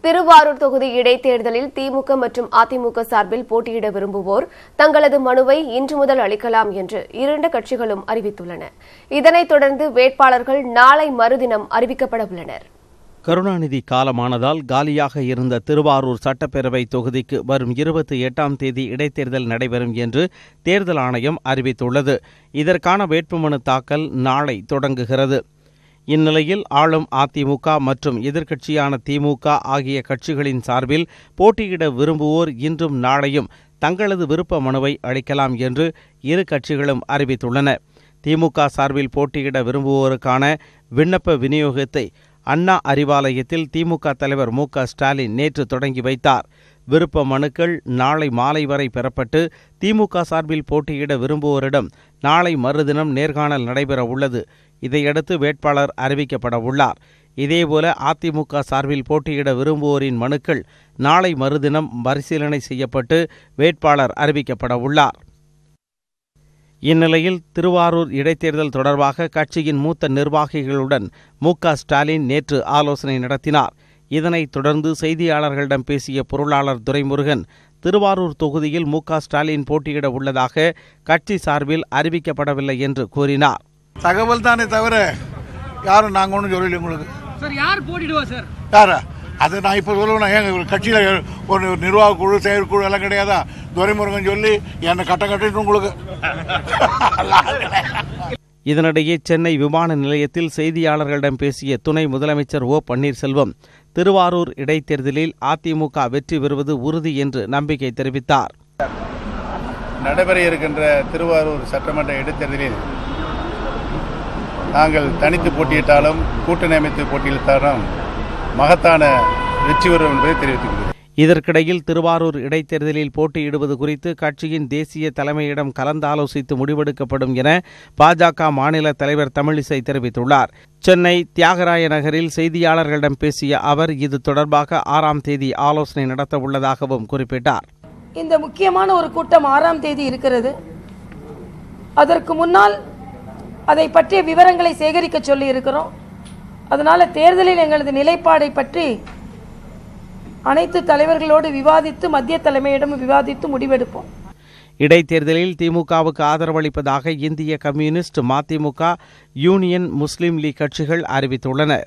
திருவாரூர் தொகுதி இடைத்தேர்தலில் திமுக மற்றும் அதிமுக சார்பில் போட்டியிட விரும்புவோர் தங்களது மனுவை இன்று முதல் அளிக்கலாம் என்று இரண்டு கட்சிகளும் அறிவித்துள்ளன. இதனைத் தொடர்ந்து வேட்பாளர்கள் நாளை மறுதினம் அறிவிக்கப்பட உள்ளனர். கருணாநிதி காலமானதால் காலியாக இருந்த திருவாரூர் சட்டப்பேரவை தொகுதிக்கு வரும் 28ஆம் தேதி இடைத்தேர்தல் நடைபெறும் என்று தேர்தல் ஆணையம் அறிவித்துள்ளது. இதற்கான வேட்புமனு தாக்கல் நாளை தொடங்குகிறது. இந்நிலையில் ஆளும் அதிமுக மற்றும் எதிர்க்கட்சியான திமுக ஆகிய கட்சிகளின் சார்பில் போட்டியிட விரும்புவோர் இன்றும் நாளையும் தங்களது விருப்ப மனுவை அளிக்கலாம் என்று இரு கட்சிகளும் அறிவித்துள்ளன. திமுக சார்பில் போட்டியிட விரும்புவோருக்கான விண்ணப்ப விநியோகத்தை அண்ணா அறிவாலயத்தில் திமுக தலைவர் மு.க.ஸ்டாலின் நேற்று தொடங்கி வைத்தார். விருப்ப மனுக்கள் நாளை மாலை வரை பெறப்பட்டு திமுக சார்பில் போட்டியிட விரும்புவோரிடம் நாளை மறுதினம் நேர்காணல் நடைபெற உள்ளது. இதையடுத்து வேட்பாளர் அறிவிக்கப்பட உள்ளார். இதேபோல அதிமுக சார்பில் போட்டியிட விரும்புவோரின் மனுக்கள் நாளை மறுதினம் பரிசீலனை செய்யப்பட்டு வேட்பாளர் அறிவிக்கப்பட உள்ளார். இந்நிலையில் திருவாரூர் இடைத்தேர்தல் தொடர்பாக கட்சியின் மூத்த நிர்வாகிகளுடன் மு.க.ஸ்டாலின் நேற்று ஆலோசனை நடத்தினார். இதனைத் தொடர்ந்து செய்தியாளர்களிடம் பேசிய பொருளாளர் துரைமுருகன், திருவாரூர் தொகுதியில் மு.க.ஸ்டாலின் போட்டியிட உள்ளதாக கட்சி சார்பில் அறிவிக்கப்படவில்லை என்று கூறினார். தகவல் தானே தவிர யாரும் நாங்கள் ஒன்றும் சொல்லல உங்களுக்கு. சார் யார் போட்டிடுவா சார்? யாரா அது நான் இப்போ சொல்லுவேன். ஏங்க கட்சியில் ஒரு நிர்வாக குழு செயற்குழு எல்லாம் கிடையாதா? துரைமுருகன் சொல்லி என்னை கட்டிட்டு உங்களுக்கு. இதனிடையே சென்னை விமான நிலையத்தில் செய்தியாளர்களிடம் பேசிய துணை முதலமைச்சர் ஓ பன்னீர்செல்வம், திருவாரூர் இடைத்தேர்தலில் அதிமுக வெற்றி பெறுவது உறுதி என்று நம்பிக்கை தெரிவித்தார். நடைபெற இருக்கின்ற திருவாரூர் சட்டமன்ற இடைத்தேர்தலில் நாங்கள் தனித்து போட்டியிட்டாலும் கூட்டணி அமைத்து போட்டியிட்டாலும் மகத்தான வெற்றி பெறும் என்பதை தெரிவித்துள்ளது. இதற்கிடையில் திருவாரூர் இடைத்தேர்தலில் போட்டியிடுவது குறித்து கட்சியின் தேசிய தலைமையிடம் கலந்தாலோசித்து முடிவெடுக்கப்படும் என பாஜக மாநில தலைவர் தமிழிசை தெரிவித்துள்ளார். சென்னை தியாகராய நகரில் செய்தியாளர்களிடம் பேசிய அவர் இது தொடர்பாக 6ஆம் தேதி ஆலோசனை நடத்த உள்ளதாகவும் குறிப்பிட்டார். இந்த முக்கியமான ஒரு கூட்டம் 6ஆம் தேதி இருக்கிறது. அதற்கு முன்னால் அதை பற்றிய விவரங்களை சேகரிக்க சொல்லி இருக்கிறோம். அதனால தேர்தலில் எங்களது நிலைப்பாடை பற்றி அனைத்து தலைவர்களோடு விவாதித்து மத்திய தலைமையிடம் விவாதித்து முடிவெடுப்போம். இடைத்தேர்தலில் திமுகவுக்கு ஆதரவளிப்பதாக இந்திய கம்யூனிஸ்ட், மதிமுக, யூனியன் முஸ்லீம் லீக் கட்சிகள் அறிவித்துள்ளன.